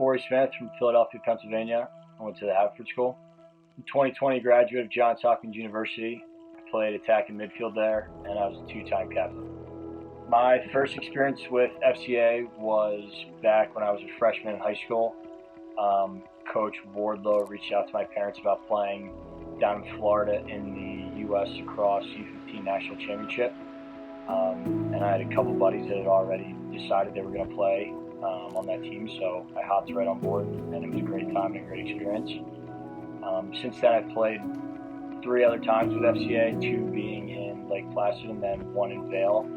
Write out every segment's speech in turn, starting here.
Forry Smith from Philadelphia, Pennsylvania. I went to the Haverford School. I'm 2020 graduate of Johns Hopkins University. I played attacking midfield there, and I was a two-time captain. My first experience with FCA was back when I was a freshman in high school. Coach Wardlow reached out to my parents about playing down in Florida in the U.S. Lacrosse U15 National Championship. And I had a couple buddies that had already decided they were going to play on that team, so I hopped right on board, and it was a great time and a great experience. Since then, I've played 3 other times with FCA, 2 being in Lake Placid and then 1 in Vail,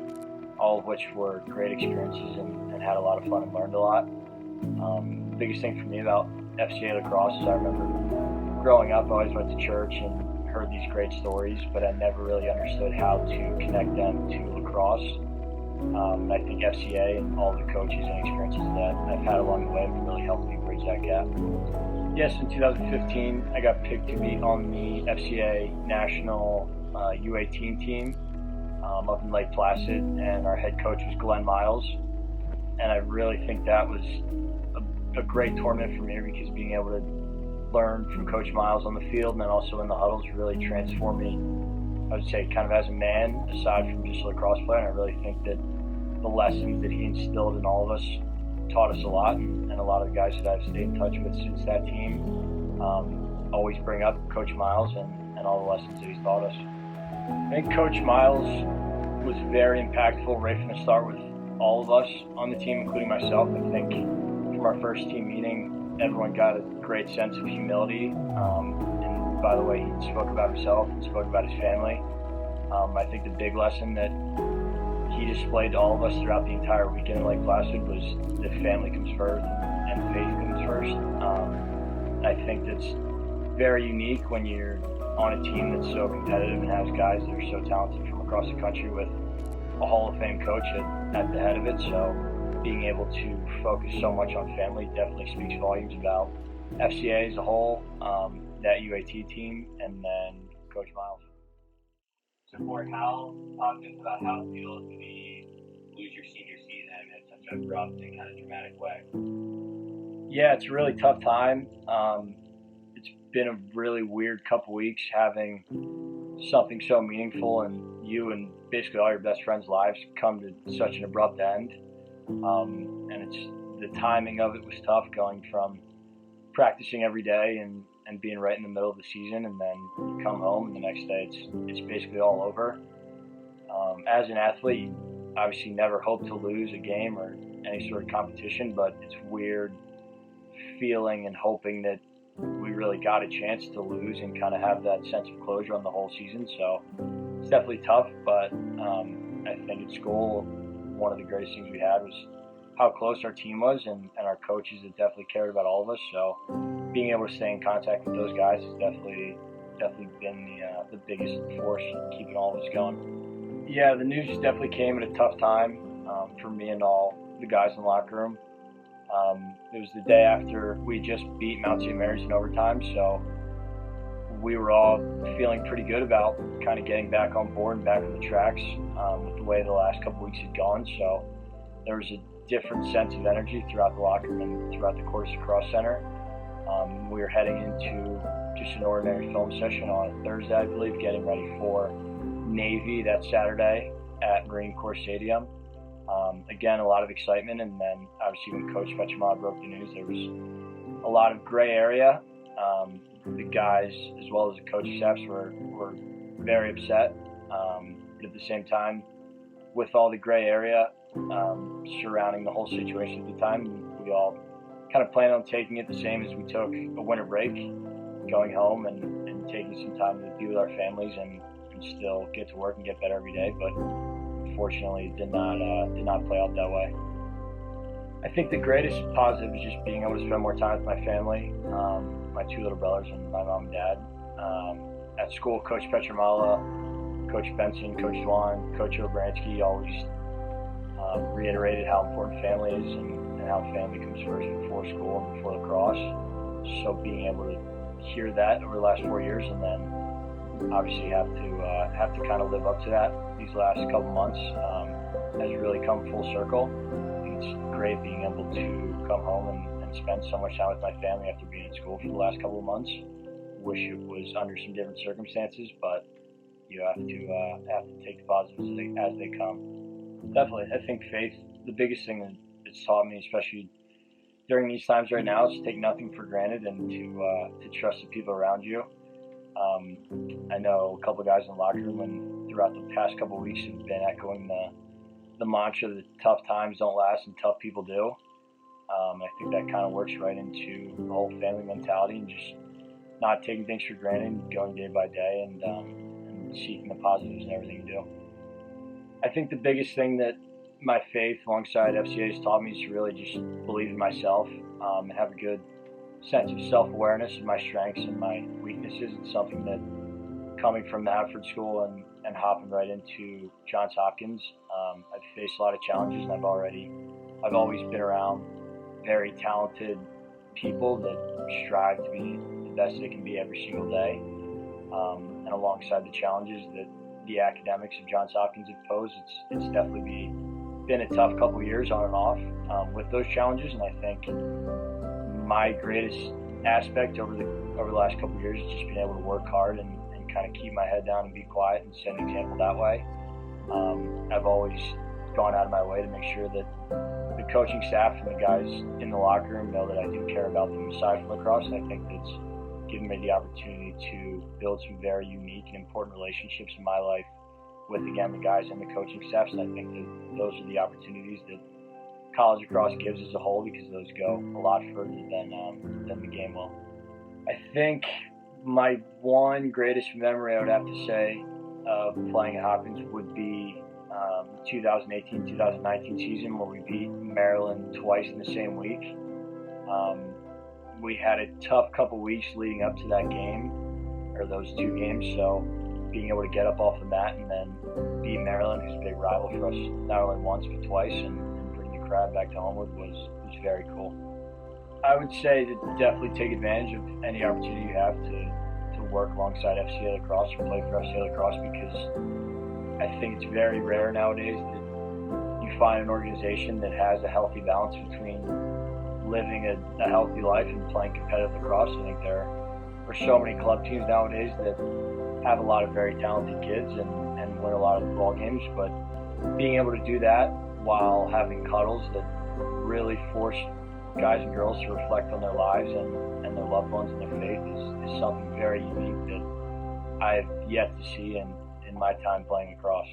all of which were great experiences and had a lot of fun and learned a lot. The biggest thing for me about FCA lacrosse is I remember growing up, I always went to church and heard these great stories, but I never really understood how to connect them to lacrosse. And I think FCA and all the coaches and experiences that I've had along the way have really helped me bridge that gap. Yes, in 2015, I got picked to be on the FCA National U18 team up in Lake Placid, and our head coach was Glenn Miles. And I really think that was a great tournament for me, because being able to learn from Coach Miles on the field and then also in the huddles really transformed me, I would say, kind of as a man, aside from just a lacrosse player. And I really think that the lessons that he instilled in all of us taught us a lot, and a lot of the guys that I've stayed in touch with since that team always bring up Coach Miles and all the lessons that he's taught us. I think Coach Miles was very impactful right from the start with all of us on the team, including myself. I think from our first team meeting, everyone got a great sense of humility, and by the way he spoke about himself and spoke about his family. I think the big lesson that he displayed to all of us throughout the entire weekend in Lake Placid was that family comes first and faith comes first. And I think that's very unique when you're on a team that's so competitive and has guys that are so talented from across the country with a Hall of Fame coach at the head of it. So being able to focus so much on family definitely speaks volumes about FCA as a whole, that UAT team, and then Coach Miles. So, Forry, talk to us about how it feels to lose your senior season in such an abrupt and kind of dramatic way. Yeah, it's a really tough time. It's been a really weird couple weeks having something so meaningful and you and basically all your best friends' lives come to such an abrupt end. And it's the timing of it was tough, going from practicing every day and being right in the middle of the season, and then you come home and the next day it's basically all over. As an athlete, you obviously never hope to lose a game or any sort of competition, but it's weird feeling and hoping that we really got a chance to lose and kind of have that sense of closure on the whole season. So it's definitely tough, but I think at school, one of the greatest things we had was how close our team was, and our coaches that definitely cared about all of us. So being able to stay in contact with those guys has definitely been the biggest force keeping all of us going. Yeah, the news definitely came at a tough time for me and all the guys in the locker room. It was the day after we just beat Mount St. Mary's in overtime, so we were all feeling pretty good about kind of getting back on board and back on the tracks with the way the last couple weeks had gone. So there was a different sense of energy throughout the locker room and throughout the Course Lacrosse Center. We were heading into just an ordinary film session on a Thursday, I believe, getting ready for Navy that Saturday at Marine Corps Stadium. Again, a lot of excitement, and then obviously when Coach Petramala broke the news, there was a lot of gray area. The guys, as well as the coaching staffs, were very upset. But at the same time, with all the gray area surrounding the whole situation at the time, we all kind of planned on taking it the same as we took a winter break, going home and taking some time to be with our families and still get to work and get better every day. But unfortunately, it did not play out that way. I think the greatest positive is just being able to spend more time with my family, my 2 little brothers and my mom and dad. At school, Coach Petramala, Coach Benson, Coach Dwan, Coach Obransky always reiterated how important family is and how family comes first before school and before lacrosse. So being able to hear that over the last 4 years, and then obviously have to kind of live up to that these last couple months has really come full circle. It's great being able to come home and to spend so much time with my family after being in school for the last couple of months. Wish it was under some different circumstances, but you have to take the positives as they come. Definitely, I think faith, the biggest thing that it's taught me, especially during these times right now, is to take nothing for granted and to trust the people around you. I know a couple of guys in the locker room and throughout the past couple of weeks have been echoing the mantra that tough times don't last and tough people do. I think that kind of works right into the whole family mentality and just not taking things for granted and going day by day and seeking the positives in everything you do. I think the biggest thing that my faith alongside FCA has taught me is to really just believe in myself and have a good sense of self-awareness of my strengths and my weaknesses. It's something that coming from the Haverford School and hopping right into Johns Hopkins, I've faced a lot of challenges, and I've always been around very talented people that strive to be the best they can be every single day. And alongside the challenges that the academics of Johns Hopkins have posed, it's definitely been a tough couple of years on and off with those challenges. And I think my greatest aspect over the last couple of years has just been able to work hard and kind of keep my head down and be quiet and set an example that way. I've always gone out of my way to make sure that the coaching staff and the guys in the locker room know that I do care about them aside from lacrosse, and I think that's given me the opportunity to build some very unique and important relationships in my life with, again, the guys and the coaching staffs, and I think that those are the opportunities that college lacrosse gives as a whole, because those go a lot further than the game will. I think my one greatest memory I would have to say of playing at Hopkins would be the 2018-2019 season, where we beat Maryland twice in the same week. We had a tough couple weeks leading up to that game, or those two games, so being able to get up off the mat and then beat Maryland, who's a big rival for us, not only once but twice, and bring the crowd back to Homewood was very cool. I would say to definitely take advantage of any opportunity you have to work alongside FCA Lacrosse or play for FCA Lacrosse, because I think it's very rare nowadays that you find an organization that has a healthy balance between living a healthy life and playing competitive lacrosse. I think there are so many club teams nowadays that have a lot of very talented kids and win a lot of ball games, but being able to do that while having cuddles that really force guys and girls to reflect on their lives and their loved ones and their faith is something very unique that I've yet to see in my time playing lacrosse.